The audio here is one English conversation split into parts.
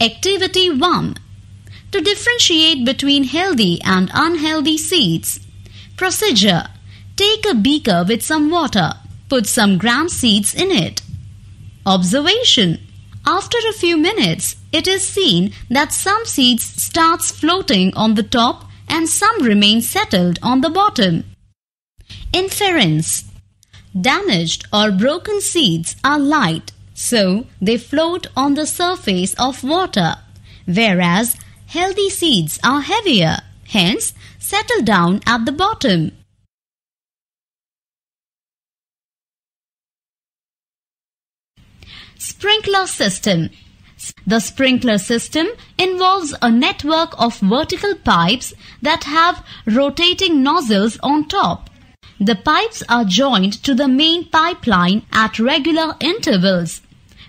Activity 1. To differentiate between healthy and unhealthy seeds. Procedure. Take a beaker with some water. Put some gram seeds in it. Observation. After a few minutes, it is seen that some seeds starts floating on the top and some remain settled on the bottom. Inference. Damaged or broken seeds are light, so they float on the surface of water, whereas healthy seeds are heavier, hence settle down at the bottom. Sprinkler system. The sprinkler system involves a network of vertical pipes that have rotating nozzles on top. The pipes are joined to the main pipeline at regular intervals.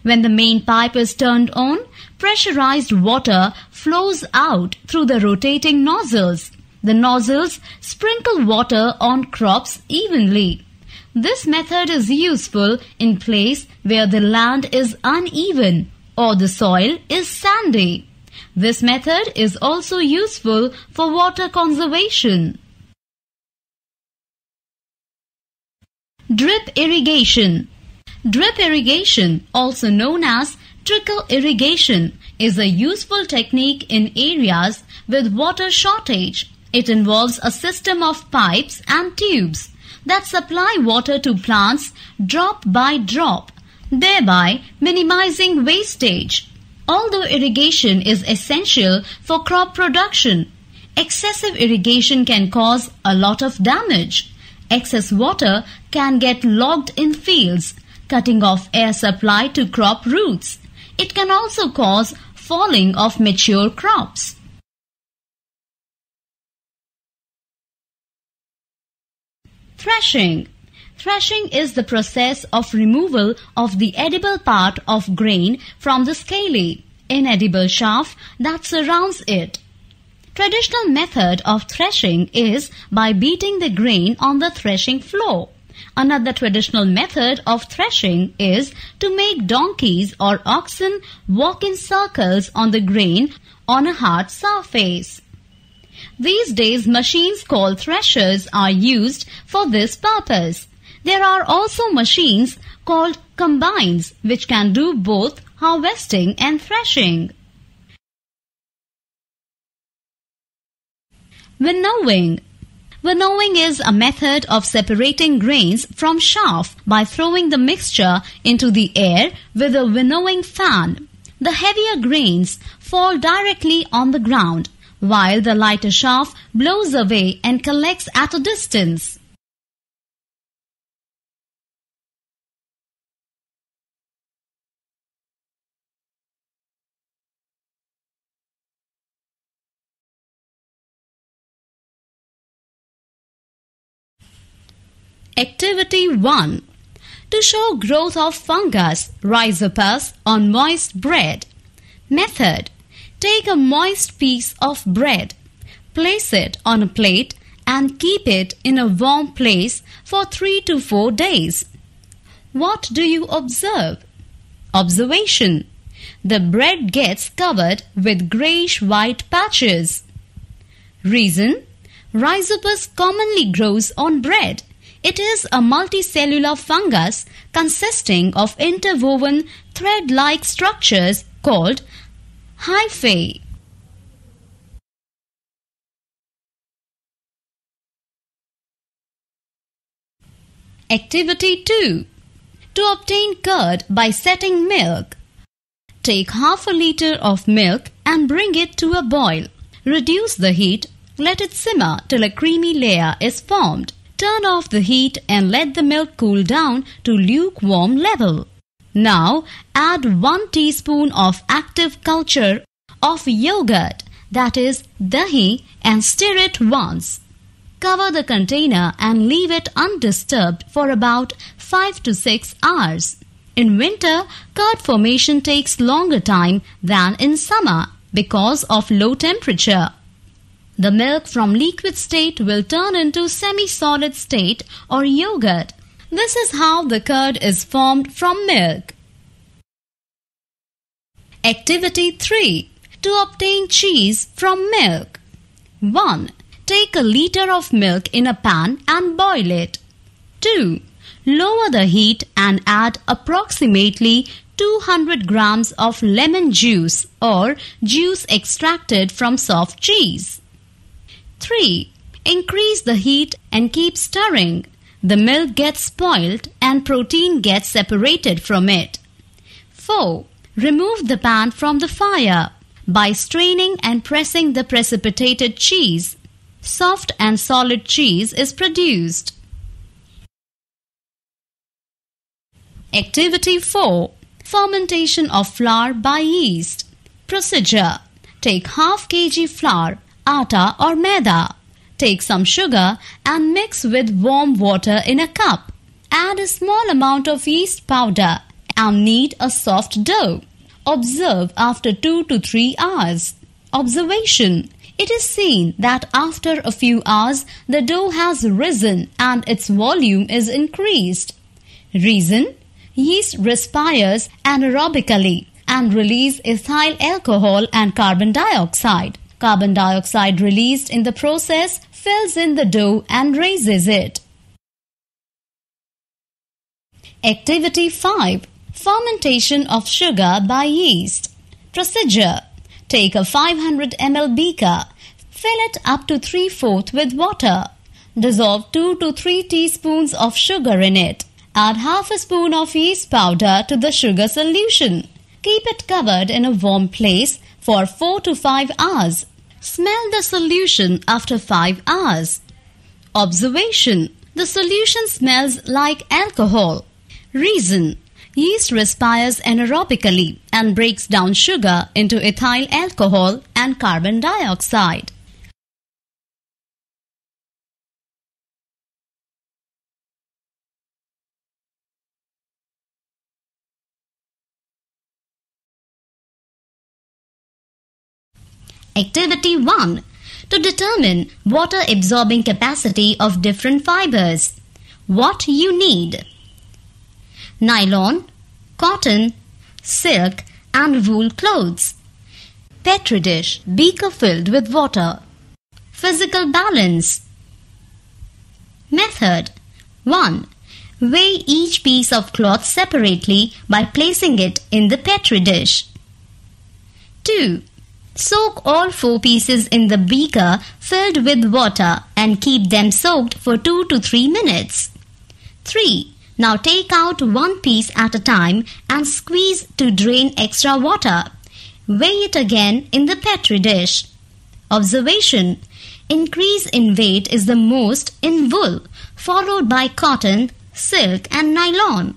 When the main pipe is turned on, pressurized water flows out through the rotating nozzles. The nozzles sprinkle water on crops evenly. This method is useful in place where the land is uneven or the soil is sandy. This method is also useful for water conservation. Drip irrigation. Drip irrigation, also known as trickle irrigation, is a useful technique in areas with water shortage. It involves a system of pipes and tubes that supply water to plants drop by drop, thereby minimizing wastage. Although irrigation is essential for crop production, excessive irrigation can cause a lot of damage. Excess water can get logged in fields, cutting off air supply to crop roots. It can also cause falling of mature crops. Threshing. Threshing is the process of removal of the edible part of grain from the scaly, inedible chaff that surrounds it. Traditional method of threshing is by beating the grain on the threshing floor. Another traditional method of threshing is to make donkeys or oxen walk in circles on the grain on a hard surface. These days, machines called threshers are used for this purpose. There are also machines called combines which can do both harvesting and threshing. Winnowing. Winnowing is a method of separating grains from chaff by throwing the mixture into the air with a winnowing fan. The heavier grains fall directly on the ground, while the lighter chaff blows away and collects at a distance. Activity 1. To show growth of fungus Rhizopus on moist bread. Method. Take a moist piece of bread, place it on a plate and keep it in a warm place for 3 to 4 days. What do you observe? Observation. The bread gets covered with greyish-white patches. Reason. Rhizopus commonly grows on bread. It is a multicellular fungus consisting of interwoven thread-like structures called hyphae. Activity 2. To obtain curd by setting milk. Take half a liter of milk and bring it to a boil. Reduce the heat, let it simmer till a creamy layer is formed. Turn off the heat and let the milk cool down to lukewarm level. Now add 1 teaspoon of active culture of yogurt, that is dahi, and stir it once. Cover the container and leave it undisturbed for about 5 to 6 hours. In winter, curd formation takes longer time than in summer because of low temperature. The milk from liquid state will turn into semi-solid state or yogurt. This is how the curd is formed from milk. Activity 3. To obtain cheese from milk. 1. Take a liter of milk in a pan and boil it. 2. Lower the heat and add approximately 200 grams of lemon juice or juice extracted from soft cheese. 3. Increase the heat and keep stirring. The milk gets spoiled and protein gets separated from it. 4. Remove the pan from the fire. By straining and pressing the precipitated cheese, soft and solid cheese is produced. Activity 4. Fermentation of flour by yeast. Procedure. Take half kg flour, atta or maida. Take some sugar and mix with warm water in a cup. Add a small amount of yeast powder and knead a soft dough. Observe after 2 to 3 hours. Observation. It is seen that after a few hours the dough has risen and its volume is increased. Reason? Yeast respires anaerobically and release ethyl alcohol and carbon dioxide. Carbon dioxide released in the process fills in the dough and raises it. Activity 5. Fermentation of sugar by yeast. Procedure. Take a 500 ml beaker. Fill it up to 3/4 with water. Dissolve 2 to 3 teaspoons of sugar in it. Add half a spoon of yeast powder to the sugar solution. Keep it covered in a warm place for 4 to 5 hours. Smell the solution after 5 hours. Observation. The solution smells like alcohol. Reason. Yeast respires anaerobically and breaks down sugar into ethyl alcohol and carbon dioxide. Activity 1. To determine water absorbing capacity of different fibers. What you need: nylon, cotton, silk and wool clothes. Petri dish, beaker filled with water. Physical balance. Method. 1. Weigh each piece of cloth separately by placing it in the petri dish. 2. Soak all 4 pieces in the beaker filled with water and keep them soaked for 2 to 3 minutes. 3. Now take out 1 piece at a time and squeeze to drain extra water. Weigh it again in the petri dish. Observation. Increase in weight is the most in wool, followed by cotton, silk and nylon.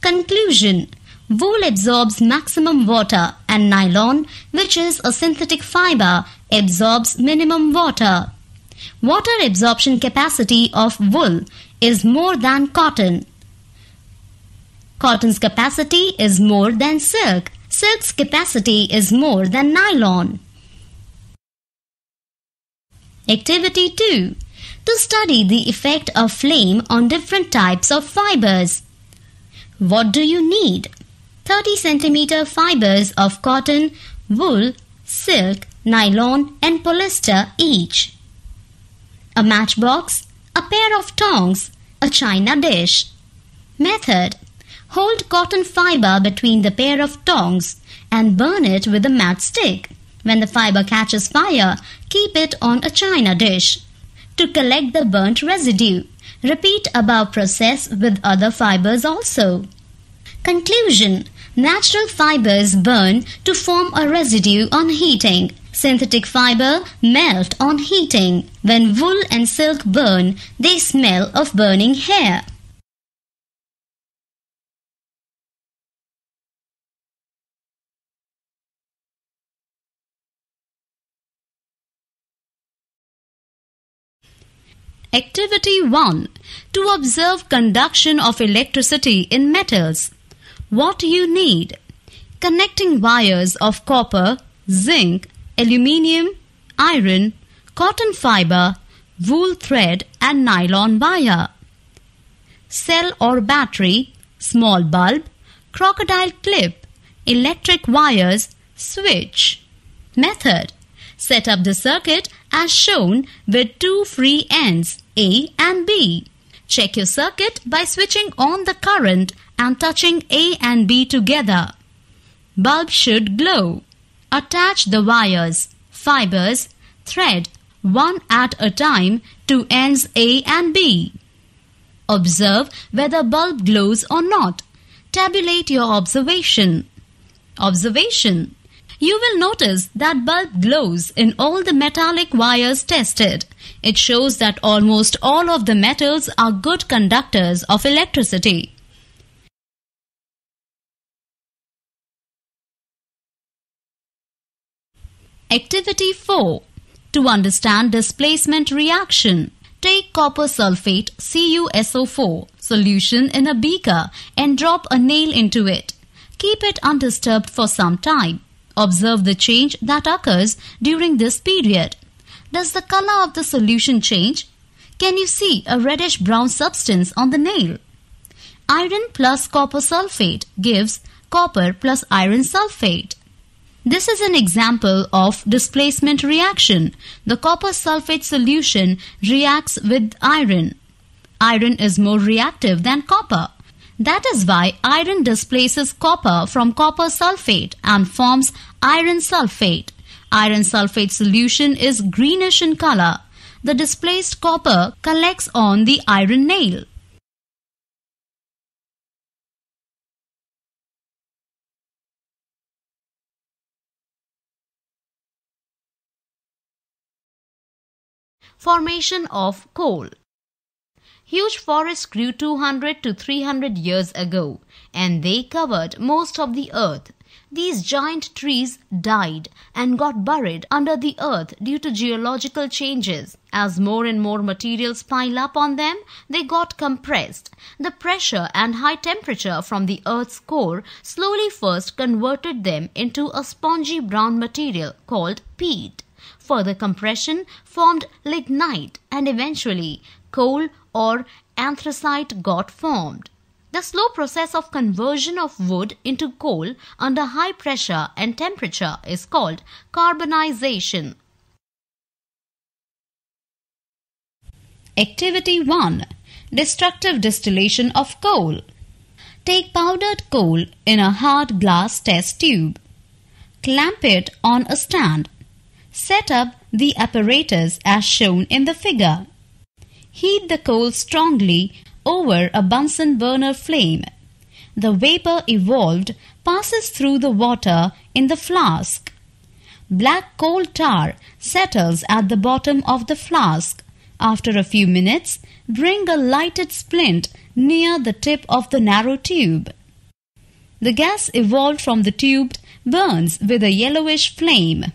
Conclusion. Wool absorbs maximum water and nylon, which is a synthetic fiber, absorbs minimum water. Water absorption capacity of wool is more than cotton. Cotton's capacity is more than silk. Silk's capacity is more than nylon. Activity 2. To study the effect of flame on different types of fibers. What do you need? 30 cm fibers of cotton, wool, silk, nylon and polyester each. A matchbox, a pair of tongs, a china dish. Method. Hold cotton fiber between the pair of tongs and burn it with a matchstick. When the fiber catches fire, keep it on a china dish. To collect the burnt residue, repeat above process with other fibers also. Conclusion. Natural fibers burn to form a residue on heating. Synthetic fiber melt on heating. When wool and silk burn, they smell of burning hair. Activity 1. To observe conduction of electricity in metals. What you need: connecting wires of copper, zinc, aluminium, iron, cotton fiber, wool thread and nylon wire. Cell or battery, small bulb, crocodile clip, Electric wires, switch. Method. Set up the circuit as shown with two free ends, A and B. Check your circuit by switching on the current and touching A and B together. Bulb should glow. Attach the wires, fibers, thread one at a time to ends A and B. Observe whether bulb glows or not. Tabulate your observation. Observation. You will notice that bulb glows in all the metallic wires tested. It shows that almost all of the metals are good conductors of electricity. Activity 4. To understand displacement reaction. Take copper sulfate CuSO4 solution in a beaker and drop a nail into it. Keep it undisturbed for some time. Observe the change that occurs during this period. Does the color of the solution change? Can you see a reddish-brown substance on the nail? Iron plus copper sulfate gives copper plus iron sulfate. This is an example of displacement reaction. The copper sulfate solution reacts with iron. Iron is more reactive than copper. That is why iron displaces copper from copper sulfate and forms iron sulfate. Iron sulfate solution is greenish in color. The displaced copper collects on the iron nail. Formation of coal. Huge forests grew 200 to 300 years ago, and they covered most of the earth. These giant trees died and got buried under the earth due to geological changes. As more and more materials pile up on them, they got compressed. The pressure and high temperature from the earth's core slowly first converted them into a spongy brown material called peat. Further compression formed lignite, and eventually coal or anthracite got formed. The slow process of conversion of wood into coal under high pressure and temperature is called carbonization. Activity 1. Destructive distillation of coal. Take powdered coal in a hard glass test tube. Clamp it on a stand. Set up the apparatus as shown in the figure. Heat the coal strongly over a Bunsen burner flame. The vapor evolved passes through the water in the flask. Black coal tar settles at the bottom of the flask. After a few minutes, bring a lighted splint near the tip of the narrow tube. The gas evolved from the tube burns with a yellowish flame.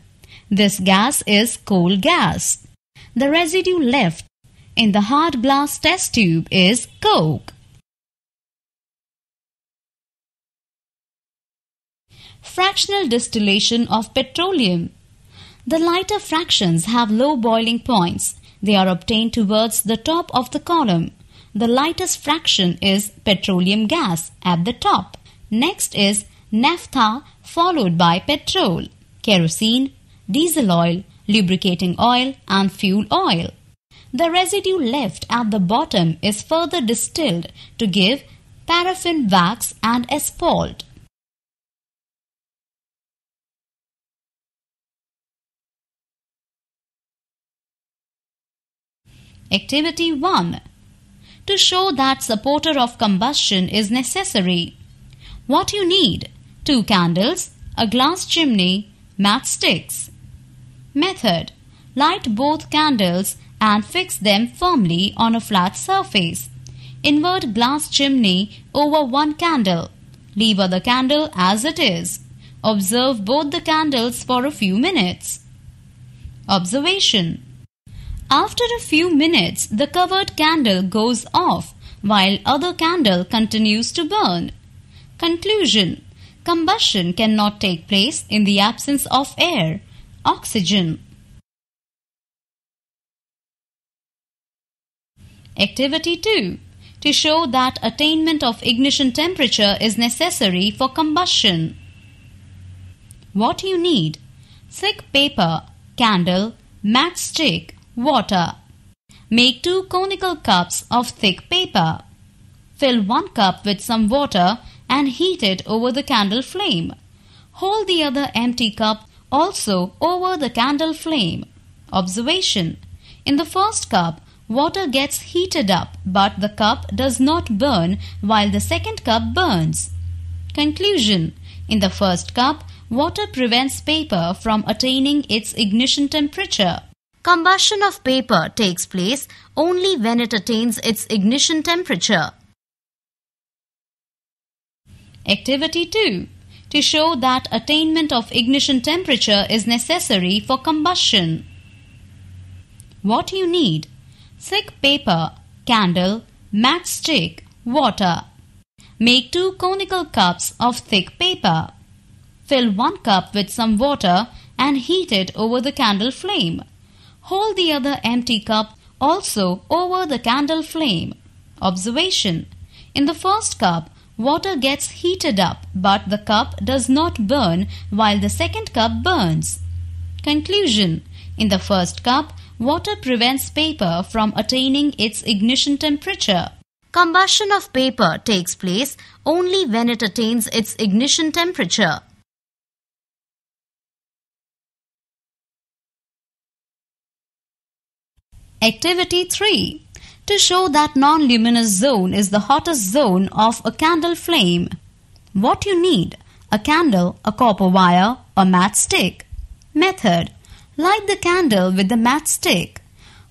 This gas is coal gas. The residue left in the hard glass test tube is coke. Fractional distillation of petroleum. The lighter fractions have low boiling points. They are obtained towards the top of the column. The lightest fraction is petroleum gas at the top. Next is naphtha, followed by petrol, kerosene, diesel oil, lubricating oil and fuel oil. The residue left at the bottom is further distilled to give paraffin wax and asphalt. Activity 1. To show that supporter of combustion is necessary. What you need: 2 candles, a glass chimney, matchsticks. Method. Light both candles and fix them firmly on a flat surface. Invert glass chimney over one candle. Leave other candle as it is. Observe both the candles for a few minutes. Observation. After a few minutes, the covered candle goes off while other candle continues to burn. Conclusion. Combustion cannot take place in the absence of air, oxygen. Activity 2. To show that attainment of ignition temperature is necessary for combustion. What you need: thick paper, candle, matchstick, water. Make 2 conical cups of thick paper. Fill 1 cup with some water and heat it over the candle flame. Hold the other empty cup also over the candle flame. Observation: in the first cup, water gets heated up, but the cup does not burn while the second cup burns. Conclusion: in the first cup, water prevents paper from attaining its ignition temperature. Combustion of paper takes place only when it attains its ignition temperature. Activity 2. To show that attainment of ignition temperature is necessary for combustion. What you need: thick paper, candle, matchstick, water. Make 2 conical cups of thick paper. Fill 1 cup with some water and heat it over the candle flame. Hold the other empty cup also over the candle flame. Observation: in the first cup, water gets heated up, but the cup does not burn while the second cup burns. Conclusion: in the first cup, water prevents paper from attaining its ignition temperature. Combustion of paper takes place only when it attains its ignition temperature. Activity 3. To show that non-luminous zone is the hottest zone of a candle flame. What you need: a candle, a copper wire, a matchstick. Method: light the candle with the matchstick.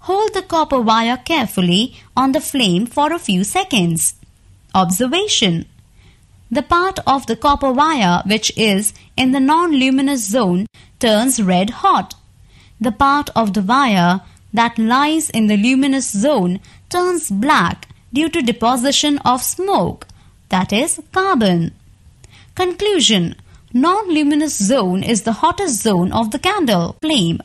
Hold the copper wire carefully on the flame for a few seconds. Observation: the part of the copper wire which is in the non-luminous zone turns red hot. The part of the wire that lies in the luminous zone turns black due to deposition of smoke, that is carbon. Conclusion: non-luminous zone is the hottest zone of the candle flame.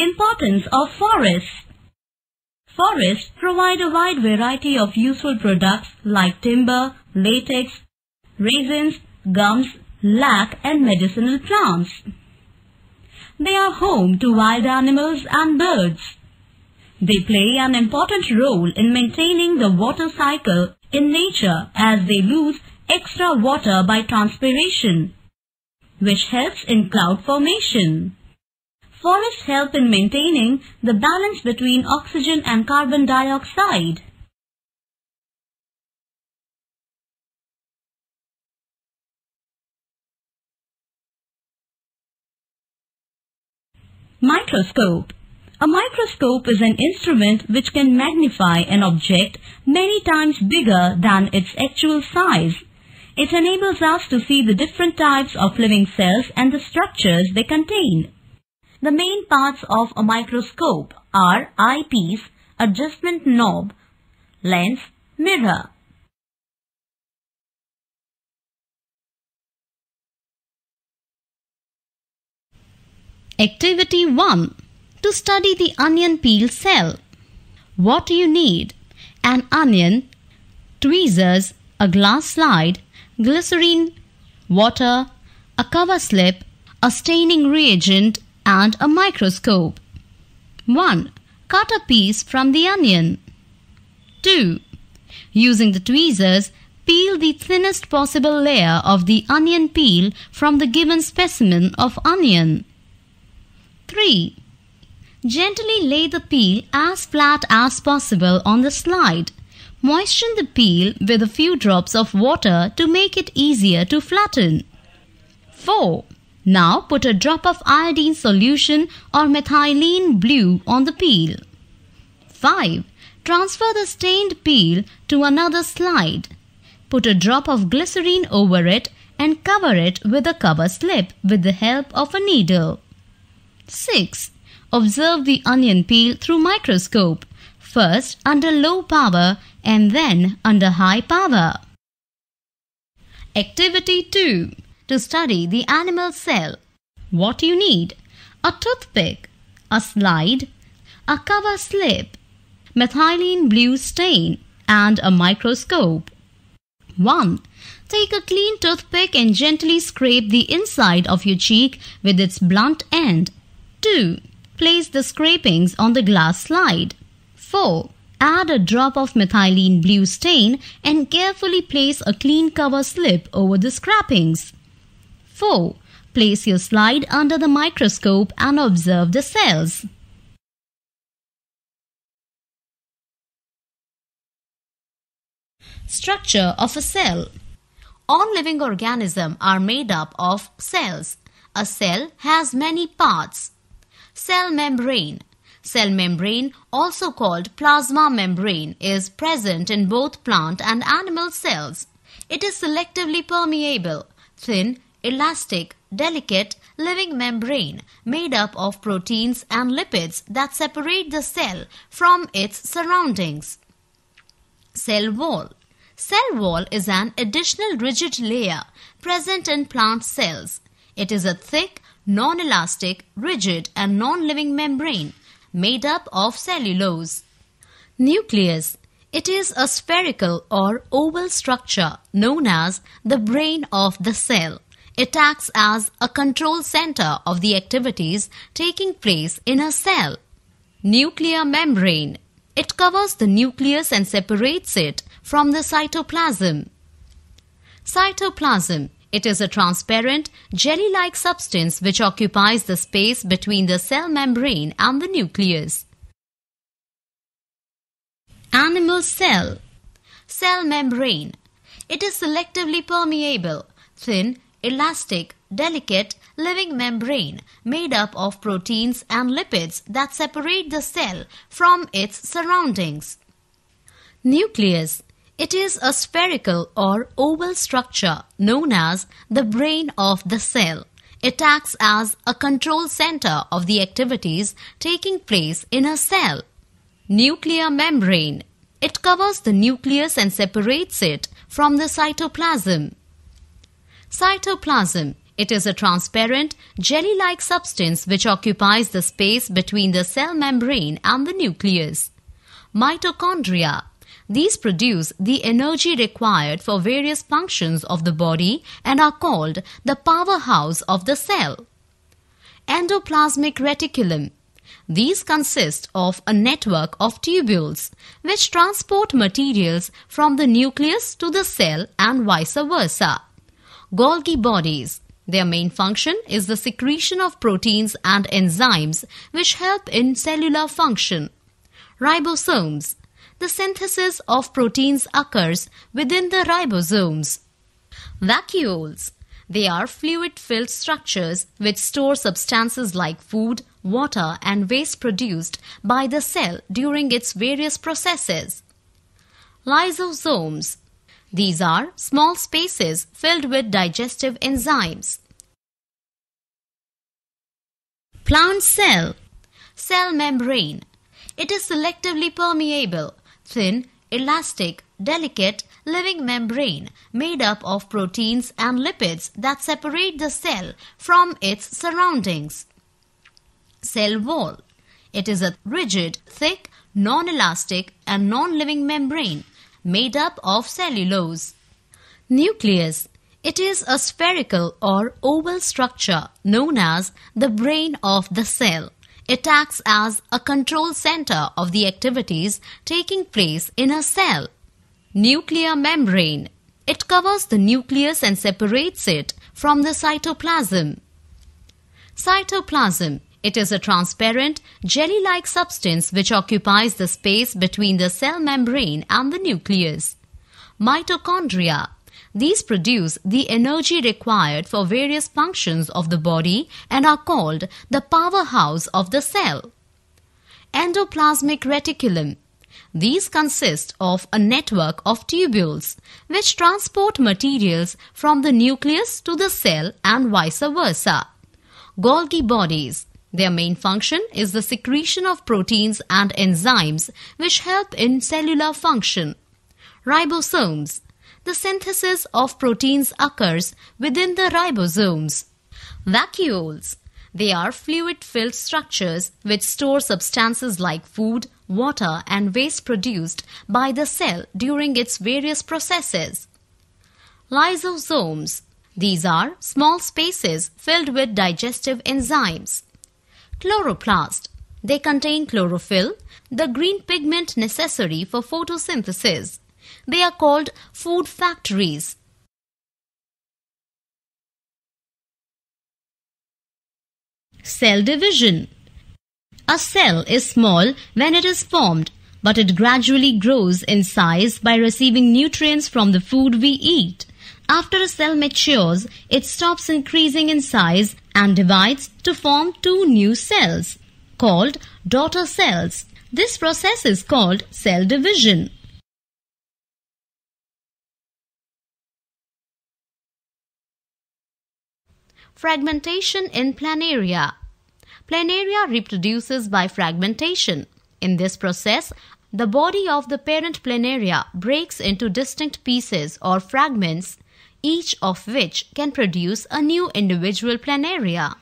Importance of forests. Forests provide a wide variety of useful products like timber, latex, resins, gums, lac and medicinal plants. They are home to wild animals and birds. They play an important role in maintaining the water cycle in nature as they lose extra water by transpiration, which helps in cloud formation. Forests help in maintaining the balance between oxygen and carbon dioxide. Microscope. A microscope is an instrument which can magnify an object many times bigger than its actual size. It enables us to see the different types of living cells and the structures they contain. The main parts of a microscope are eyepiece, adjustment knob, lens, mirror. Activity 1. To study the onion peel cell. What do you need? An onion, tweezers, a glass slide, glycerine, water, a cover slip, a staining reagent, and a microscope. 1. Cut a piece from the onion. 2. Using the tweezers, peel the thinnest possible layer of the onion peel from the given specimen of onion. 3. Gently lay the peel as flat as possible on the slide. Moisten the peel with a few drops of water to make it easier to flatten. 4. Now put a drop of iodine solution or methylene blue on the peel. 5. Transfer the stained peel to another slide. Put a drop of glycerine over it and cover it with a cover slip with the help of a needle. 6. Observe the onion peel through microscope, first under low power and then under high power. Activity 2. To study the animal cell. What you need? A toothpick, a slide, a cover slip, methylene blue stain, and a microscope. 1. Take a clean toothpick and gently scrape the inside of your cheek with its blunt end. 2. Place the scrapings on the glass slide. 4. Add a drop of methylene blue stain and carefully place a clean cover slip over the scrapings. 4. Place your slide under the microscope and observe the cells. Structure of a cell. All living organisms are made up of cells. A cell has many parts. Cell membrane. Cell membrane, also called plasma membrane, is present in both plant and animal cells. It is selectively permeable, thin, elastic, delicate, living membrane made up of proteins and lipids that separate the cell from its surroundings. Cell wall. Cell wall is an additional rigid layer present in plant cells. It is a thick, non-elastic, rigid and non-living membrane made up of cellulose. Nucleus. It is a spherical or oval structure known as the brain of the cell. It acts as a control center of the activities taking place in a cell. Nuclear membrane. It covers the nucleus and separates it from the cytoplasm. Cytoplasm. It is a transparent, jelly-like substance which occupies the space between the cell membrane and the nucleus. Animal cell. Cell membrane. It is selectively permeable, thin, elastic, delicate, living membrane made up of proteins and lipids that separate the cell from its surroundings. Nucleus. It is a spherical or oval structure known as the brain of the cell. It acts as a control center of the activities taking place in a cell. Nuclear membrane. It covers the nucleus and separates it from the cytoplasm. Cytoplasm. It is a transparent, jelly-like substance which occupies the space between the cell membrane and the nucleus. Mitochondria. These produce the energy required for various functions of the body and are called the powerhouse of the cell. Endoplasmic reticulum. These consist of a network of tubules which transport materials from the nucleus to the cell and vice versa. Golgi bodies. Their main function is the secretion of proteins and enzymes which help in cellular function. Ribosomes. The synthesis of proteins occurs within the ribosomes. Vacuoles. They are fluid-filled structures which store substances like food, water and waste produced by the cell during its various processes. Lysosomes. These are small spaces filled with digestive enzymes. Plant cell. Cell membrane. It is selectively permeable, thin, elastic, delicate, living membrane made up of proteins and lipids that separate the cell from its surroundings. Cell wall. It is a rigid, thick, non-elastic and non-living membrane made up of cellulose. Nucleus. It is a spherical or oval structure known as the brain of the cell. It acts as a control center of the activities taking place in a cell. Nuclear membrane. It covers the nucleus and separates it from the cytoplasm. Cytoplasm. It is a transparent, jelly-like substance which occupies the space between the cell membrane and the nucleus. Mitochondria. These produce the energy required for various functions of the body and are called the powerhouse of the cell. Endoplasmic reticulum. These consist of a network of tubules which transport materials from the nucleus to the cell and vice versa. Golgi bodies. Their main function is the secretion of proteins and enzymes which help in cellular function. Ribosomes. The synthesis of proteins occurs within the ribosomes. Vacuoles. They are fluid-filled structures which store substances like food, water and waste produced by the cell during its various processes. Lysosomes. These are small spaces filled with digestive enzymes. Chloroplast. They contain chlorophyll, the green pigment necessary for photosynthesis. They are called food factories. Cell division. A cell is small when it is formed, but it gradually grows in size by receiving nutrients from the food we eat. After a cell matures, it stops increasing in size and divides to form two new cells, called daughter cells. This process is called cell division. Fragmentation in planaria. Planaria reproduces by fragmentation. In this process, the body of the parent planaria breaks into distinct pieces or fragments, each of which can produce a new individual planaria.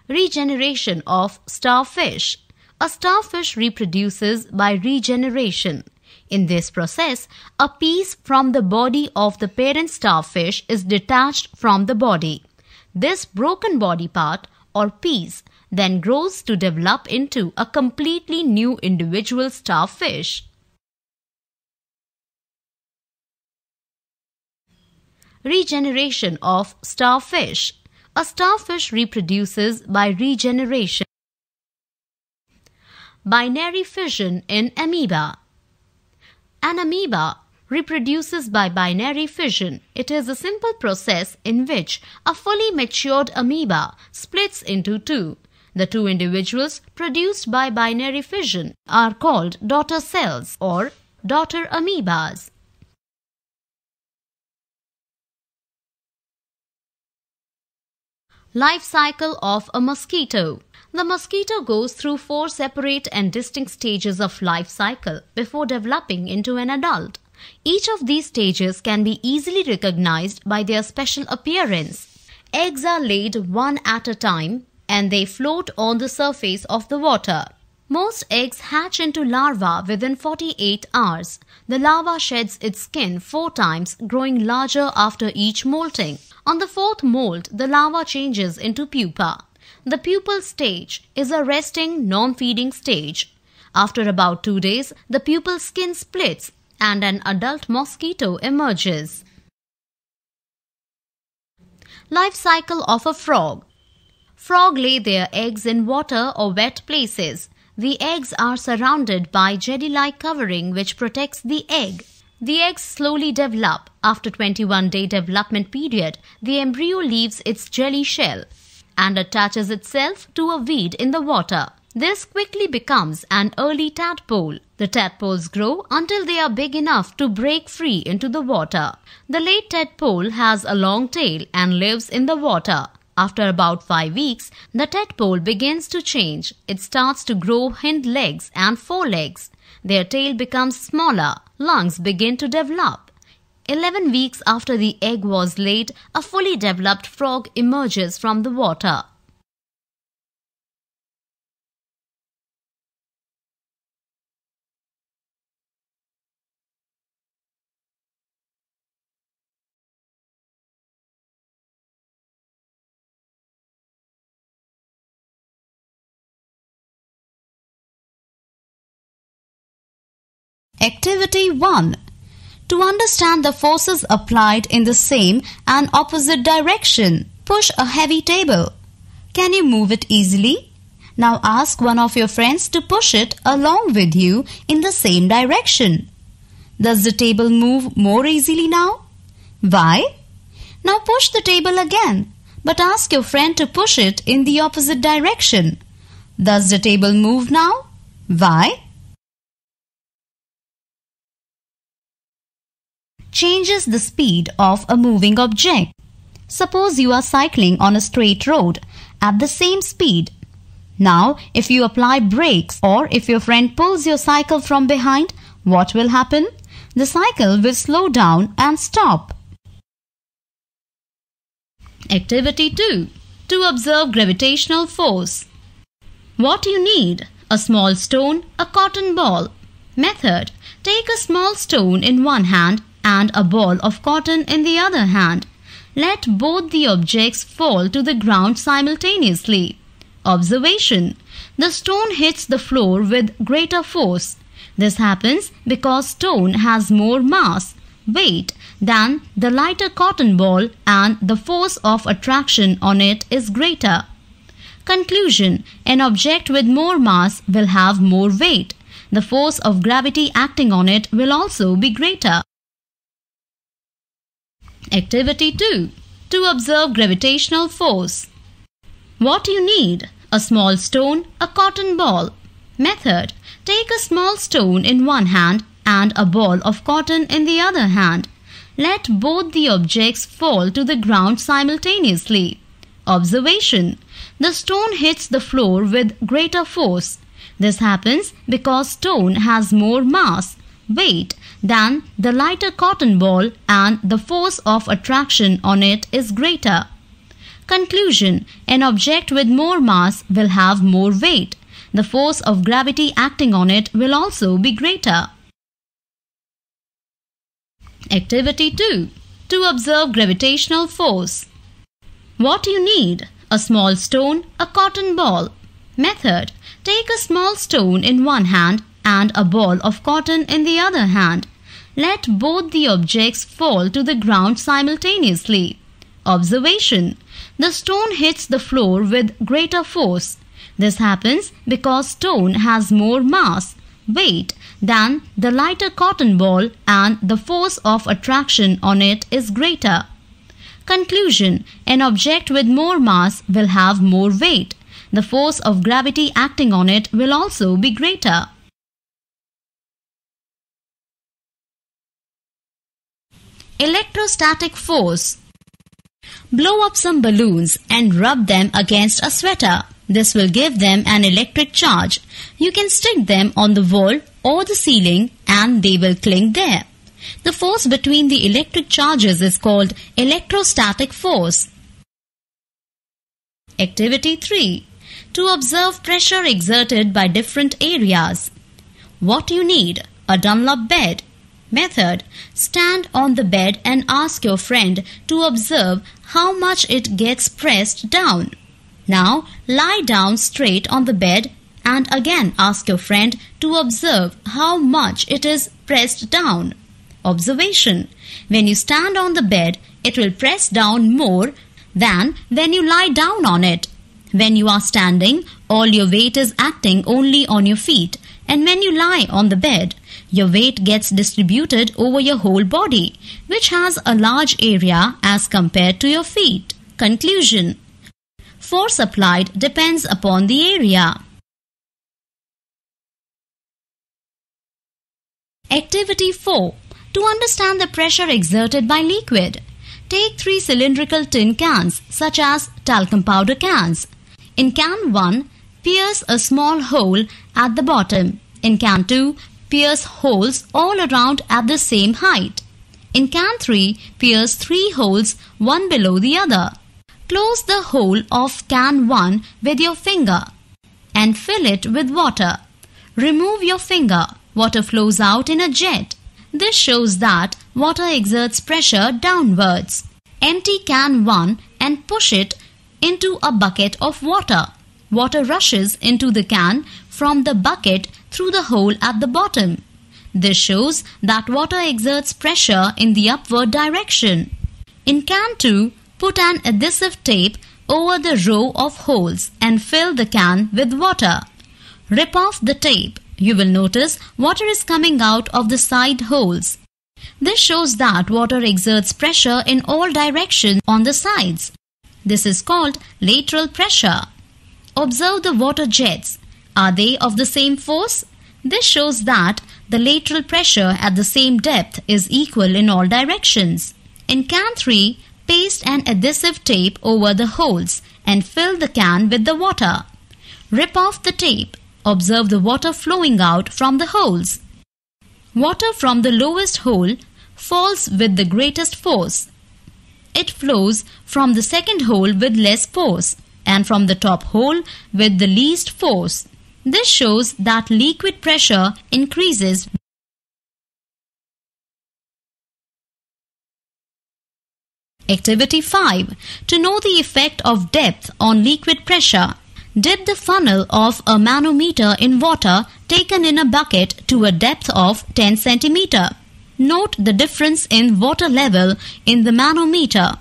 Regeneration of starfish. A starfish reproduces by regeneration. In this process, a piece from the body of the parent starfish is detached from the body. This broken body part or piece then grows to develop into a completely new individual starfish. Regeneration of starfish. A starfish reproduces by regeneration. Binary fission in amoeba. An amoeba reproduces by binary fission. It is a simple process in which a fully matured amoeba splits into two. The two individuals produced by binary fission are called daughter cells or daughter amoebas. Life cycle of a mosquito. The mosquito goes through 4 separate and distinct stages of life cycle before developing into an adult. Each of these stages can be easily recognized by their special appearance. Eggs are laid one at a time and they float on the surface of the water. Most eggs hatch into larvae within 48 hours. The larva sheds its skin 4 times, growing larger after each molting. On the 4th molt, the larva changes into pupa. The pupal stage is a resting, non-feeding stage. After about 2 days, the pupal skin splits and an adult mosquito emerges. Life cycle of a frog. Frogs lay their eggs in water or wet places. The eggs are surrounded by jelly-like covering which protects the egg. The eggs slowly develop. After 21-day development period, the embryo leaves its jelly shell and attaches itself to a weed in the water. This quickly becomes an early tadpole. The tadpoles grow until they are big enough to break free into the water. The late tadpole has a long tail and lives in the water. After about 5 weeks, the tadpole begins to change. It starts to grow hind legs and forelegs. Their tail becomes smaller. Lungs begin to develop. 11 weeks after the egg was laid, a fully developed frog emerges from the water. Activity 1. To understand the forces applied in the same and opposite direction, push a heavy table. Can you move it easily? Now ask one of your friends to push it along with you in the same direction. Does the table move more easily now? Why? Now push the table again, but ask your friend to push it in the opposite direction. Does the table move now? Why? Changes the speed of a moving object. Suppose you are cycling on a straight road at the same speed. Now, if you apply brakes or if your friend pulls your cycle from behind, what will happen? The cycle will slow down and stop. Activity 2. To observe gravitational force. What you need? A small stone, a cotton ball. Method. Take a small stone in one hand and a ball of cotton in the other hand. Let both the objects fall to the ground simultaneously. Observation. The stone hits the floor with greater force. This happens because stone has more mass, weight, than the lighter cotton ball, and the force of attraction on it is greater. Conclusion. An object with more mass will have more weight. The force of gravity acting on it will also be greater. Activity 2. To observe gravitational force. What you need? A small stone, a cotton ball. Method. Take a small stone in one hand and a ball of cotton in the other hand. Let both the objects fall to the ground simultaneously. Observation. The stone hits the floor with greater force. This happens because stone has more mass, weight, than the lighter cotton ball, and the force of attraction on it is greater. Conclusion. An object with more mass will have more weight. The force of gravity acting on it will also be greater. Activity 2. To observe gravitational force. What you need? A small stone, a cotton ball. Method. Take a small stone in one hand and a ball of cotton in the other hand. Let both the objects fall to the ground simultaneously. Observation. The stone hits the floor with greater force. This happens because stone has more mass, weight, than the lighter cotton ball, and the force of attraction on it is greater. Conclusion. An object with more mass will have more weight. The force of gravity acting on it will also be greater. Electrostatic force. Blow up some balloons and rub them against a sweater. This will give them an electric charge. You can stick them on the wall or the ceiling and they will cling there. The force between the electric charges is called electrostatic force. Activity 3. To observe pressure exerted by different areas. What you need? A Dunlop bed. Method. Stand on the bed and ask your friend to observe how much it gets pressed down. Now lie down straight on the bed and again ask your friend to observe how much it is pressed down. Observation. When you stand on the bed, it will press down more than when you lie down on it. When you are standing, all your weight is acting only on your feet, and when you lie on the bed, your weight gets distributed over your whole body, which has a large area as compared to your feet. Conclusion. Force applied depends upon the area. Activity 4. To understand the pressure exerted by liquid. Take 3 cylindrical tin cans, such as talcum powder cans. In can 1, pierce a small hole at the bottom. In can 2, pierce holes all around at the same height. In can 3, pierce 3 holes, one below the other. Close the hole of can 1 with your finger and fill it with water. Remove your finger. Water flows out in a jet. This shows that water exerts pressure downwards. Empty can 1 and push it into a bucket of water. Water rushes into the can from the bucket through the hole at the bottom. This shows that water exerts pressure in the upward direction. In can 2, put an adhesive tape over the row of holes and fill the can with water. Rip off the tape. You will notice water is coming out of the side holes. This shows that water exerts pressure in all directions on the sides. This is called lateral pressure. Observe the water jets. Are they of the same force? This shows that the lateral pressure at the same depth is equal in all directions. In can 3, paste an adhesive tape over the holes and fill the can with the water. Rip off the tape. Observe the water flowing out from the holes. Water from the lowest hole falls with the greatest force. it flows from the second hole with less force and from the top hole with the least force. This shows that liquid pressure increases. Activity 5. To know the effect of depth on liquid pressure, dip the funnel of a manometer in water taken in a bucket to a depth of 10 cm. Note the difference in water level in the manometer.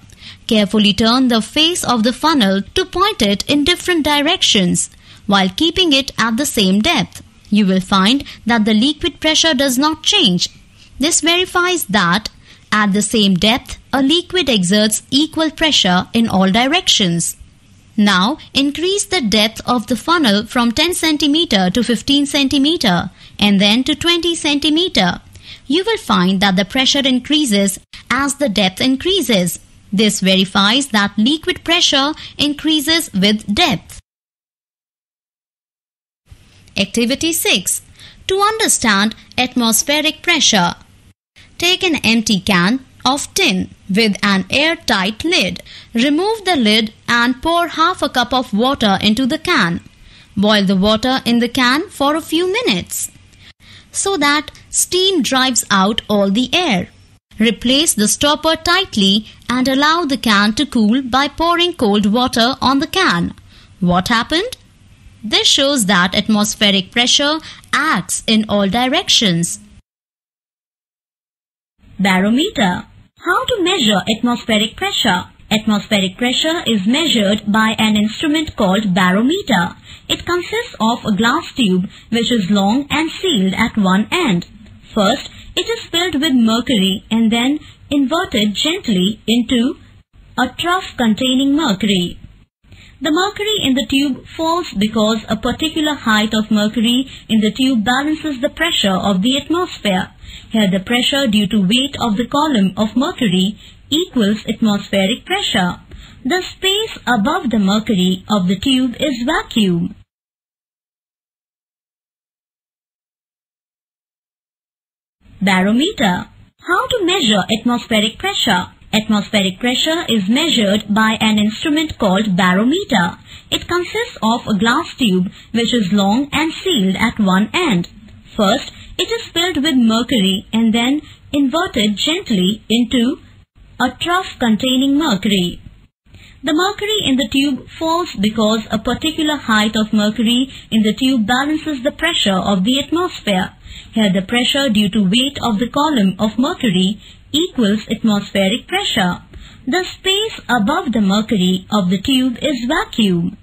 Carefully turn the face of the funnel to point it in different directions while keeping it at the same depth. You will find that the liquid pressure does not change. This verifies that at the same depth, a liquid exerts equal pressure in all directions. Now, increase the depth of the funnel from 10 cm to 15 cm and then to 20 cm. You will find that the pressure increases as the depth increases. This verifies that liquid pressure increases with depth. Activity 6. To understand atmospheric pressure, take an empty can of tin with an airtight lid. Remove the lid and pour half a cup of water into the can. Boil the water in the can for a few minutes so that steam drives out all the air. Replace the stopper tightly and allow the can to cool by pouring cold water on the can. What happened? This shows that atmospheric pressure acts in all directions. Barometer. How to measure atmospheric pressure? Atmospheric pressure is measured by an instrument called barometer. It consists of a glass tube which is long and sealed at one end. First, it is filled with mercury and then inverted gently into a trough containing mercury. The mercury in the tube falls because a particular height of mercury in the tube balances the pressure of the atmosphere. Here the pressure due to weight of the column of mercury equals atmospheric pressure. The space above the mercury of the tube is vacuum. Barometer. How to measure atmospheric pressure? Atmospheric pressure is measured by an instrument called barometer. It consists of a glass tube which is long and sealed at one end. First, it is filled with mercury and then inverted gently into a trough containing mercury. The mercury in the tube falls because a particular height of mercury in the tube balances the pressure of the atmosphere. Here the pressure due to weight of the column of mercury equals atmospheric pressure. The space above the mercury of the tube is vacuum.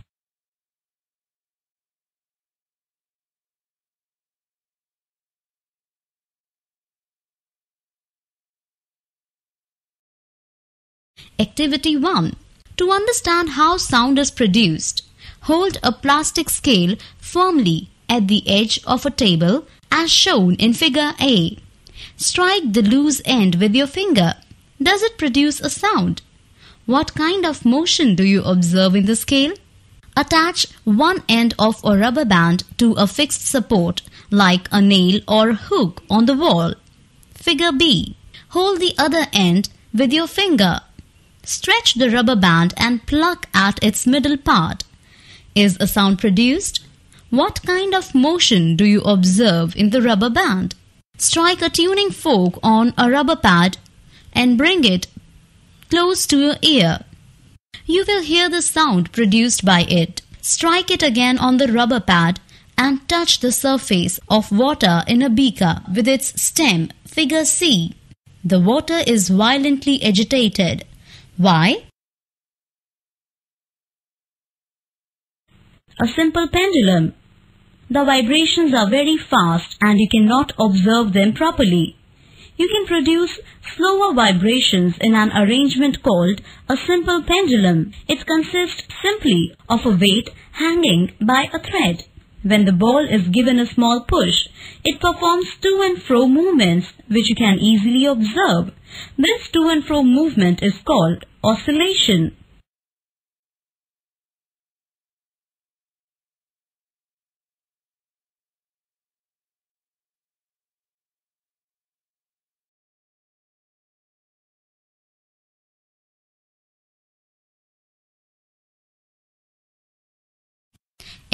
Activity 1. To understand how sound is produced, hold a plastic scale firmly at the edge of a table as shown in figure A. Strike the loose end with your finger. Does it produce a sound? What kind of motion do you observe in the scale? Attach one end of a rubber band to a fixed support like a nail or hook on the wall. Figure B. Hold the other end with your finger. Stretch the rubber band and pluck at its middle part. Is a sound produced? What kind of motion do you observe in the rubber band? Strike a tuning fork on a rubber pad and bring it close to your ear. You will hear the sound produced by it. Strike it again on the rubber pad and touch the surface of water in a beaker with its stem, figure C. The water is violently agitated. Why? A simple pendulum. The vibrations are very fast and you cannot observe them properly. You can produce slower vibrations in an arrangement called a simple pendulum. It consists simply of a weight hanging by a thread. When the ball is given a small push, it performs to and fro movements which you can easily observe. This to and fro movement is called oscillation.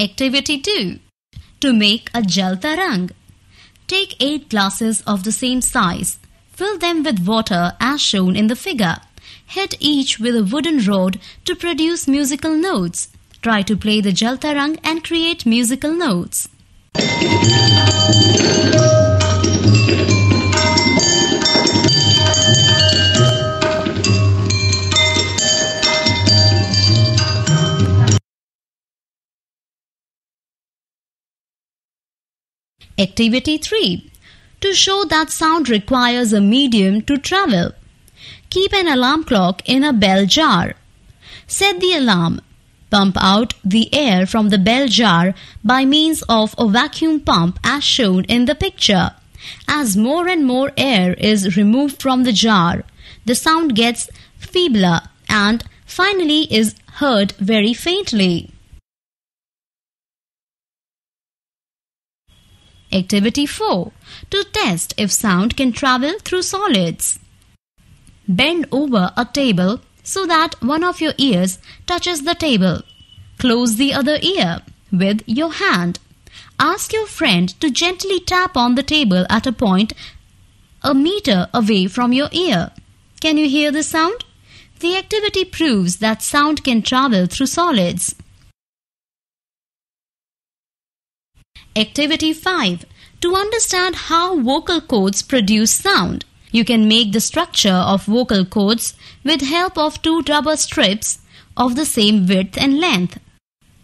Activity 2. To make a jal tarang. Take 8 glasses of the same size. Fill them with water as shown in the figure. Hit each with a wooden rod to produce musical notes. Try to play the jal tarang and create musical notes. Activity 3. To show that sound requires a medium to travel. Keep an alarm clock in a bell jar. Set the alarm. Pump out the air from the bell jar by means of a vacuum pump as shown in the picture. As more and more air is removed from the jar, the sound gets feebler and finally is heard very faintly. Activity 4. To test if sound can travel through solids. Bend over a table so that one of your ears touches the table. Close the other ear with your hand. Ask your friend to gently tap on the table at a point a meter away from your ear. Can you hear the sound? The activity proves that sound can travel through solids. Activity 5. To understand how vocal cords produce sound. You can make the structure of vocal cords with help of 2 rubber strips of the same width and length.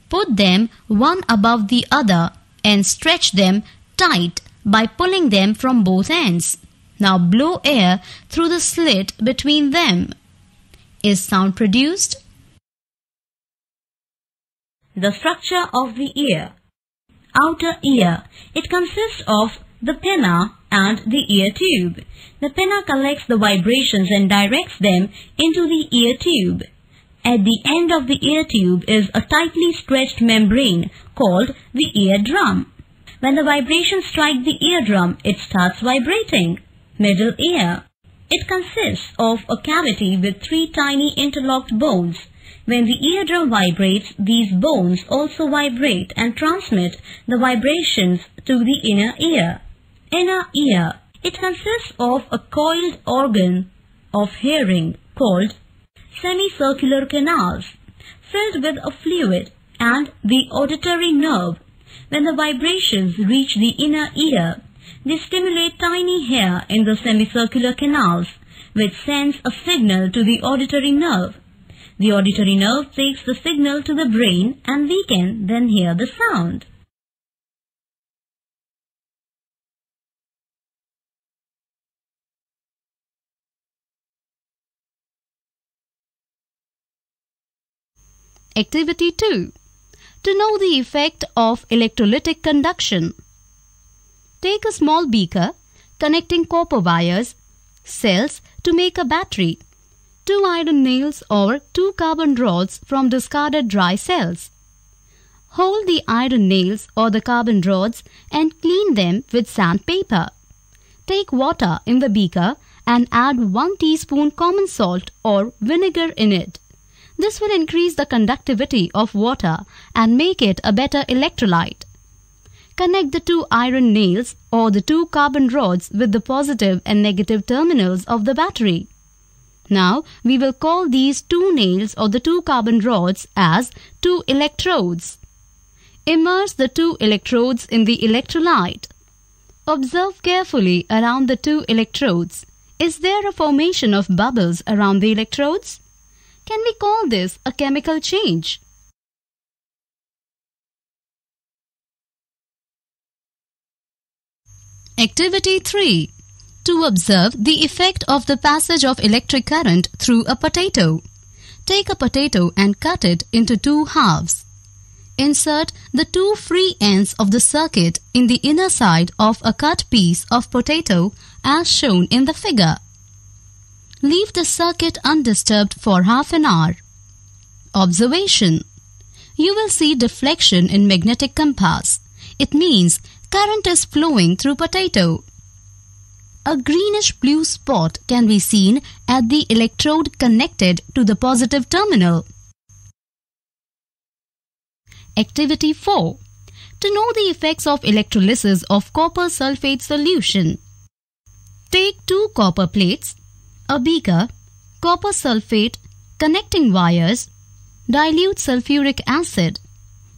Put them one above the other and stretch them tight by pulling them from both ends. Now blow air through the slit between them. Is sound produced? The structure of the ear. Outer ear. It consists of the pinna and the ear tube. The pinna collects the vibrations and directs them into the ear tube. At the end of the ear tube is a tightly stretched membrane called the eardrum. When the vibrations strike the eardrum, it starts vibrating. Middle ear. It consists of a cavity with 3 tiny interlocked bones. When the eardrum vibrates, these bones also vibrate and transmit the vibrations to the inner ear. Inner ear. It consists of a coiled organ of hearing called semicircular canals filled with a fluid and the auditory nerve. When the vibrations reach the inner ear, they stimulate tiny hair in the semicircular canals, which sends a signal to the auditory nerve. The auditory nerve takes the signal to the brain and we can then hear the sound. Activity 2. To know the effect of electrolytic conduction. Take a small beaker connecting copper wires, cells to make a battery, 2 iron nails or 2 carbon rods from discarded dry cells. Hold the iron nails or the carbon rods and clean them with sandpaper. Take water in the beaker and add 1 teaspoon common salt or vinegar in it. This will increase the conductivity of water and make it a better electrolyte. Connect the 2 iron nails or the 2 carbon rods with the positive and negative terminals of the battery. Now, we will call these 2 nails or the 2 carbon rods as 2 electrodes. Immerse the 2 electrodes in the electrolyte. Observe carefully around the 2 electrodes. Is there a formation of bubbles around the electrodes? Can we call this a chemical change? Activity 3. To observe the effect of the passage of electric current through a potato. Take a potato and cut it into 2 halves. Insert the 2 free ends of the circuit in the inner side of a cut piece of potato as shown in the figure. Leave the circuit undisturbed for half an hour. Observation. You will see deflection in magnetic compass. It means current is flowing through potato. A greenish blue spot can be seen at the electrode connected to the positive terminal. Activity 4. To know the effects of electrolysis of copper sulfate solution. Take 2 copper plates, a beaker, copper sulfate, connecting wires, dilute sulfuric acid,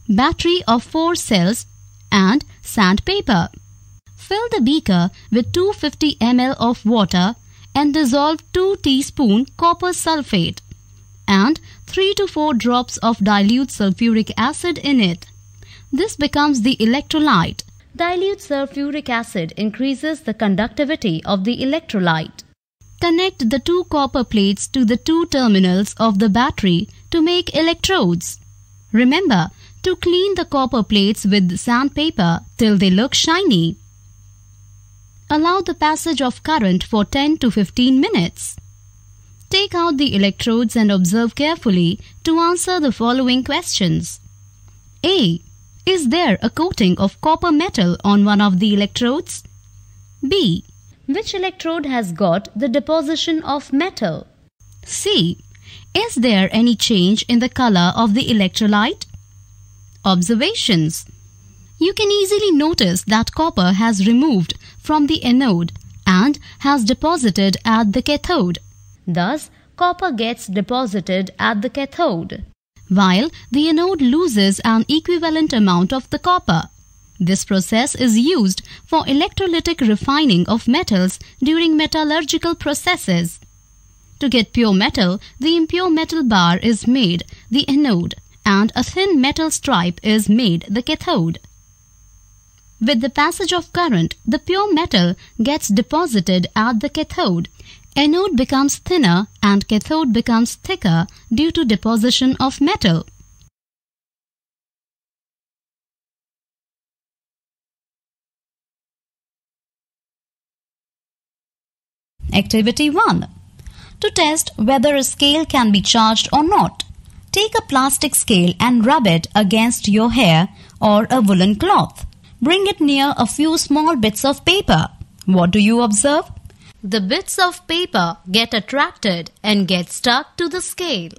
battery of 4 cells and sandpaper. Fill the beaker with 250 ml of water and dissolve 2 teaspoons copper sulfate and 3 to 4 drops of dilute sulfuric acid in it. This becomes the electrolyte. Dilute sulfuric acid increases the conductivity of the electrolyte. Connect the 2 copper plates to the 2 terminals of the battery to make electrodes. Remember to clean the copper plates with sandpaper till they look shiny. Allow the passage of current for 10 to 15 minutes. Take out the electrodes and observe carefully to answer the following questions. A. Is there a coating of copper metal on one of the electrodes? B. Which electrode has got the deposition of metal? C. Is there any change in the color of the electrolyte? Observations. You can easily notice that copper has removed from the anode and has deposited at the cathode. Thus, copper gets deposited at the cathode, while the anode loses an equivalent amount of the copper. This process is used for electrolytic refining of metals during metallurgical processes. To get pure metal, the impure metal bar is made the anode and a thin metal stripe is made the cathode. With the passage of current, the pure metal gets deposited at the cathode. Anode becomes thinner and cathode becomes thicker due to deposition of metal. Activity 1. To test whether a scale can be charged or not. Take a plastic scale and rub it against your hair or a woolen cloth. Bring it near a few small bits of paper. What do you observe? The bits of paper get attracted and get stuck to the scale.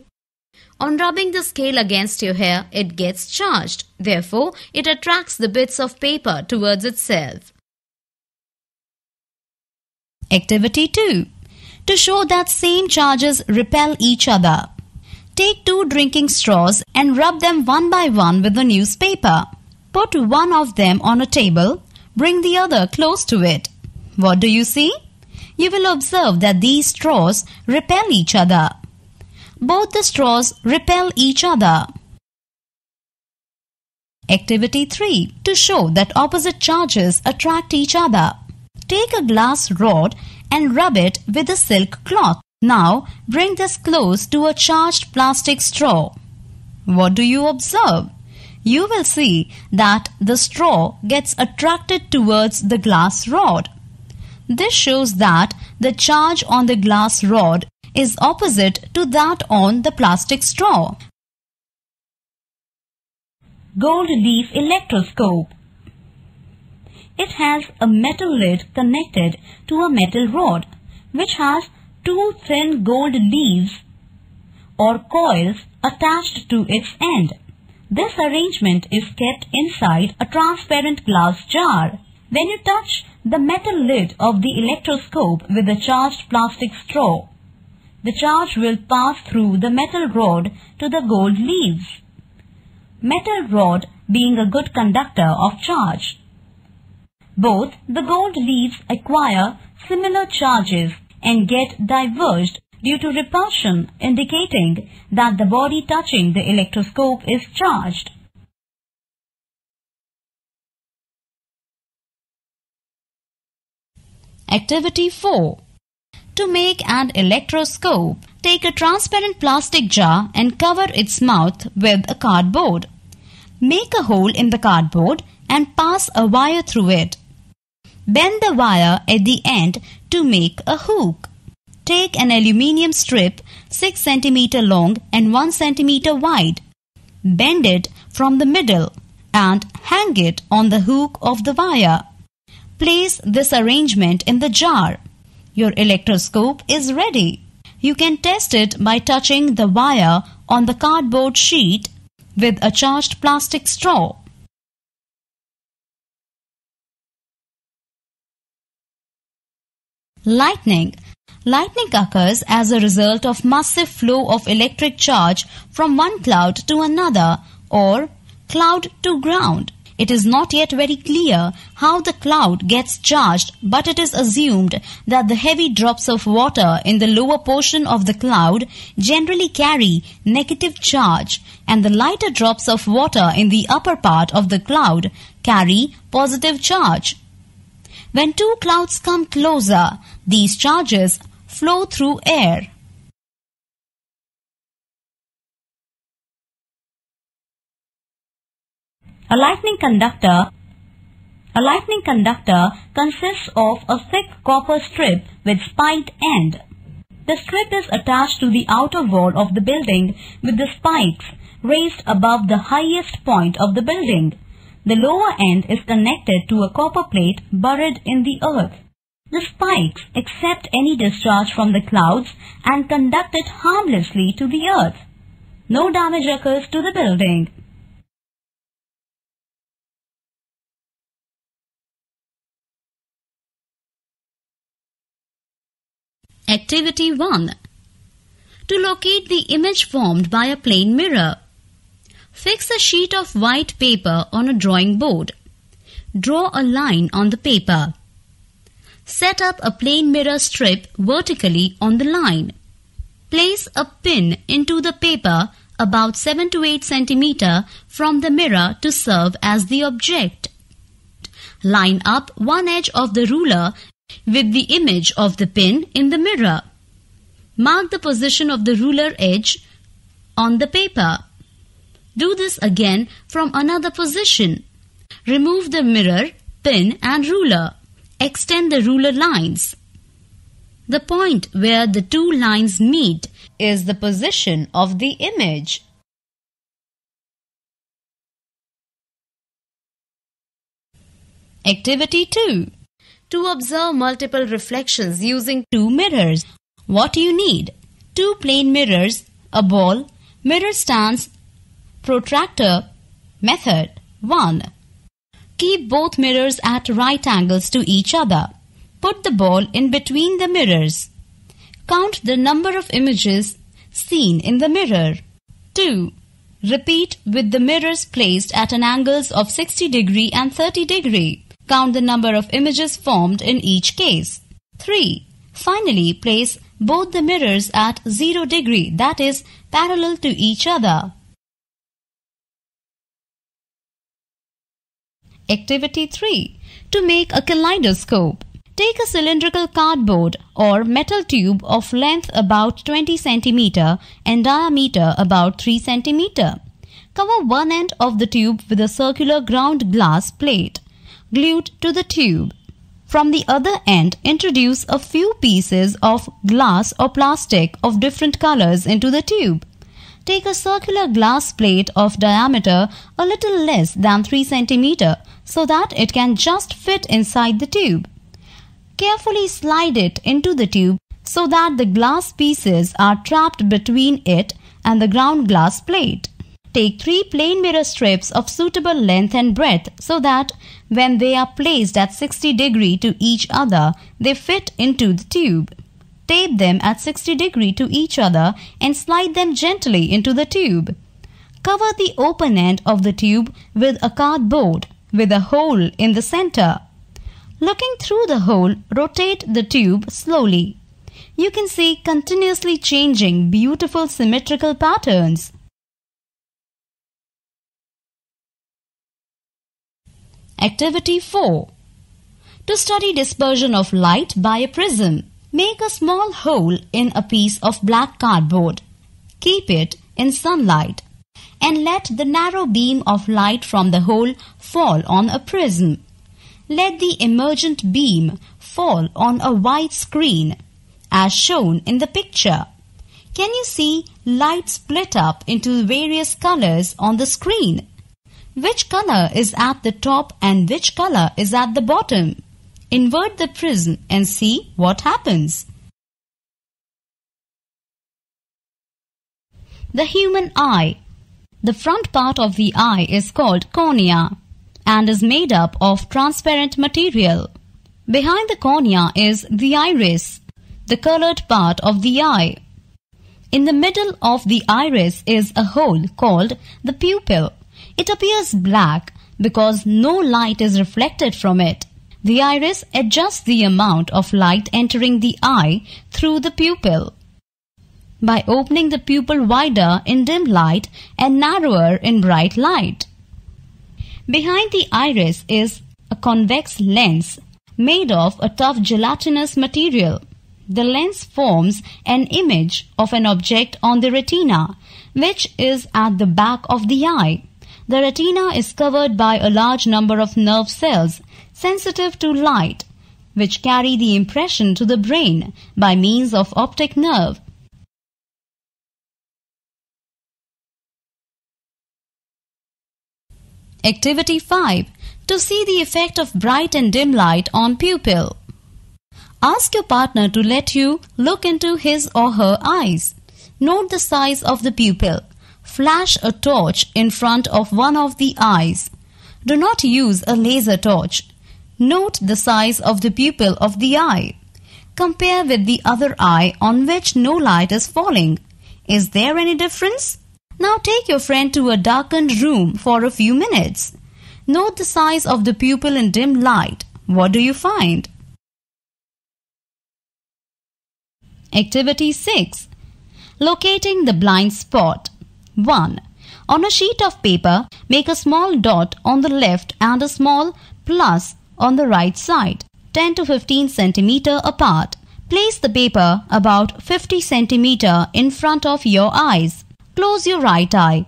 On rubbing the scale against your hair, it gets charged. Therefore, it attracts the bits of paper towards itself. Activity 2. To show that same charges repel each other. Take 2 drinking straws and rub them one by one with a newspaper. Put one of them on a table. Bring the other close to it. What do you see? You will observe that these straws repel each other. Both the straws repel each other. Activity 3. To show that opposite charges attract each other. Take a glass rod and rub it with a silk cloth. Now bring this close to a charged plastic straw. What do you observe? You will see that the straw gets attracted towards the glass rod. This shows that the charge on the glass rod is opposite to that on the plastic straw. Gold leaf electroscope. It has a metal lid connected to a metal rod, which has 2 thin gold leaves or coils attached to its end. This arrangement is kept inside a transparent glass jar. When you touch the metal lid of the electroscope with a charged plastic straw, the charge will pass through the metal rod to the gold leaves. Metal rod being a good conductor of charge. Both the gold leaves acquire similar charges and get diverged due to repulsion, indicating that the body touching the electroscope is charged. Activity 4. To make an electroscope, take a transparent plastic jar and cover its mouth with a cardboard. Make a hole in the cardboard and pass a wire through it. Bend the wire at the end to make a hook. Take an aluminium strip 6 cm long and 1 cm wide. Bend it from the middle and hang it on the hook of the wire. Place this arrangement in the jar. Your electroscope is ready. You can test it by touching the wire on the cardboard sheet with a charged plastic straw. Lightning. Lightning occurs as a result of massive flow of electric charge from one cloud to another or cloud to ground. It is not yet very clear how the cloud gets charged, but it is assumed that the heavy drops of water in the lower portion of the cloud generally carry negative charge, and the lighter drops of water in the upper part of the cloud carry positive charge. When two clouds come closer, these charges flow through air. A lightning conductor consists of a thick copper strip with spiked end. The strip is attached to the outer wall of the building with the spikes raised above the highest point of the building. The lower end is connected to a copper plate buried in the earth. The spikes accept any discharge from the clouds and conduct it harmlessly to the earth. No damage occurs to the building. Activity 1. To locate the image formed by a plane mirror. Fix a sheet of white paper on a drawing board. Draw a line on the paper. Set up a plane mirror strip vertically on the line. Place a pin into the paper about 7 to 8 cm from the mirror to serve as the object. Line up one edge of the ruler with the image of the pin in the mirror. Mark the position of the ruler edge on the paper. Do this again from another position. Remove the mirror, pin and ruler. Extend the ruler lines. The point where the two lines meet is the position of the image. Activity 2. To observe multiple reflections using two mirrors. What do you need? Two plane mirrors, a ball, mirror stands, protractor. Method 1. Keep both mirrors at right angles to each other. Put the ball in between the mirrors. Count the number of images seen in the mirror. 2. Repeat with the mirrors placed at an angles of 60 degree and 30 degree. Count the number of images formed in each case. 3. Finally, place both the mirrors at 0 degree, that is, parallel to each other. Activity 3. To make a kaleidoscope. Take a cylindrical cardboard or metal tube of length about 20 cm and diameter about 3 cm. Cover one end of the tube with a circular ground glass plate glued to the tube. From the other end, introduce a few pieces of glass or plastic of different colors into the tube. Take a circular glass plate of diameter a little less than 3 cm so that it can just fit inside the tube. Carefully slide it into the tube so that the glass pieces are trapped between it and the ground glass plate. Take 3 plane mirror strips of suitable length and breadth so that when they are placed at 60 degree to each other, they fit into the tube. Tape them at 60 degree to each other and slide them gently into the tube. Cover the open end of the tube with a cardboard with a hole in the center. Looking through the hole, rotate the tube slowly. You can see continuously changing beautiful symmetrical patterns. Activity 4. To study dispersion of light by a prism. Make a small hole in a piece of black cardboard. Keep it in sunlight and let the narrow beam of light from the hole fall on a prism. Let the emergent beam fall on a white screen as shown in the picture. Can you see light split up into various colors on the screen? Which color is at the top and which color is at the bottom? Invert the prism and see what happens. The human eye. The front part of the eye is called cornea and is made up of transparent material. Behind the cornea is the iris, the colored part of the eye. In the middle of the iris is a hole called the pupil. It appears black because no light is reflected from it. The iris adjusts the amount of light entering the eye through the pupil by opening the pupil wider in dim light and narrower in bright light. Behind the iris is a convex lens made of a tough gelatinous material. The lens forms an image of an object on the retina, which is at the back of the eye. The retina is covered by a large number of nerve cells sensitive to light, which carry the impression to the brain by means of optic nerve. Activity 5. To see the effect of bright and dim light on pupil. Ask your partner to let you look into his or her eyes. Note the size of the pupil. Flash a torch in front of one of the eyes. Do not use a laser torch. Note the size of the pupil of the eye. Compare with the other eye on which no light is falling. Is there any difference? Now take your friend to a darkened room for a few minutes. Note the size of the pupil in dim light. What do you find? Activity 6. Locating the blind spot. 1. On a sheet of paper, make a small dot on the left and a small plus on the right side, 10 to 15 centimeter apart. Place the paper about 50 centimeter in front of your eyes. Close your right eye.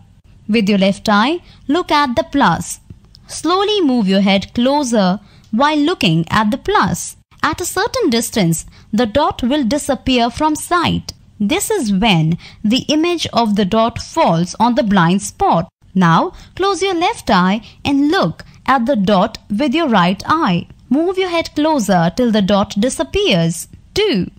With your left eye, look at the plus. Slowly move your head closer while looking at the plus. At a certain distance, the dot will disappear from sight. This is when the image of the dot falls on the blind spot. Now, close your left eye and look at the dot with your right eye. Move your head closer till the dot disappears. 2.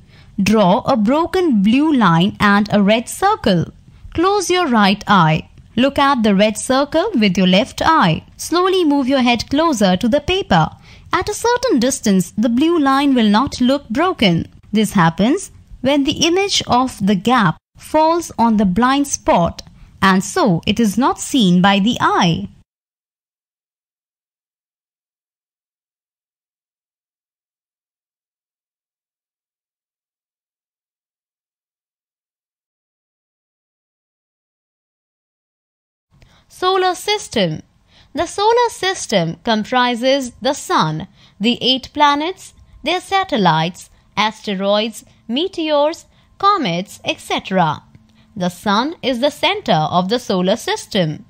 Draw a broken blue line and a red circle. Close your right eye. Look at the red circle with your left eye. Slowly move your head closer to the paper. At a certain distance, the blue line will not look broken. This happens when the image of the gap falls on the blind spot, and so it is not seen by the eye. Solar System. The solar system comprises the Sun, the 8 planets, their satellites, asteroids, meteors, comets, etc. The Sun is the center of the solar system.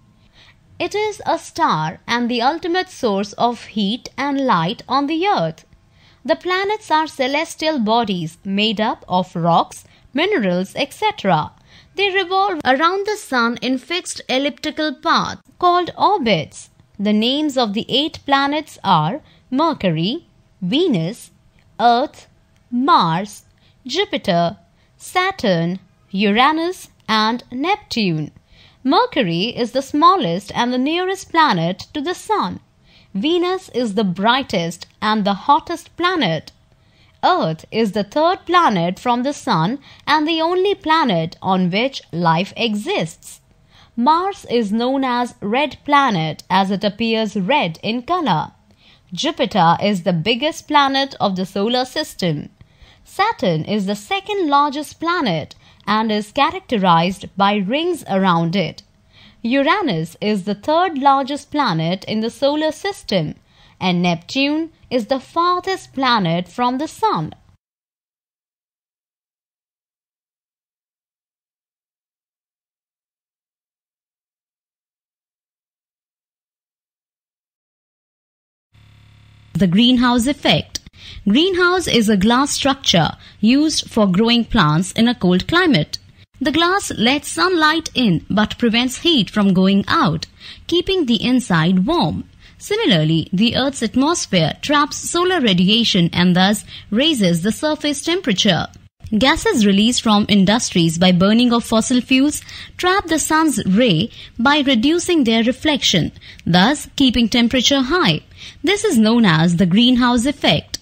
It is a star and the ultimate source of heat and light on the earth. The planets are celestial bodies made up of rocks, minerals, etc. They revolve around the Sun in fixed elliptical paths called orbits. The names of the 8 planets are Mercury, Venus, Earth, Mars, Jupiter, Saturn, Uranus and Neptune. Mercury is the smallest and the nearest planet to the Sun. Venus is the brightest and the hottest planet. Earth is the 3rd planet from the Sun and the only planet on which life exists. Mars is known as Red Planet as it appears red in color. Jupiter is the biggest planet of the solar system. Saturn is the 2nd largest planet and is characterized by rings around it. Uranus is the 3rd largest planet in the solar system, and Neptune is the farthest planet from the Sun. The greenhouse effect. Greenhouse is a glass structure used for growing plants in a cold climate. The glass lets sunlight in but prevents heat from going out, keeping the inside warm. Similarly, the Earth's atmosphere traps solar radiation and thus raises the surface temperature. Gases released from industries by burning of fossil fuels trap the sun's ray by reducing their reflection, thus keeping temperature high. This is known as the greenhouse effect.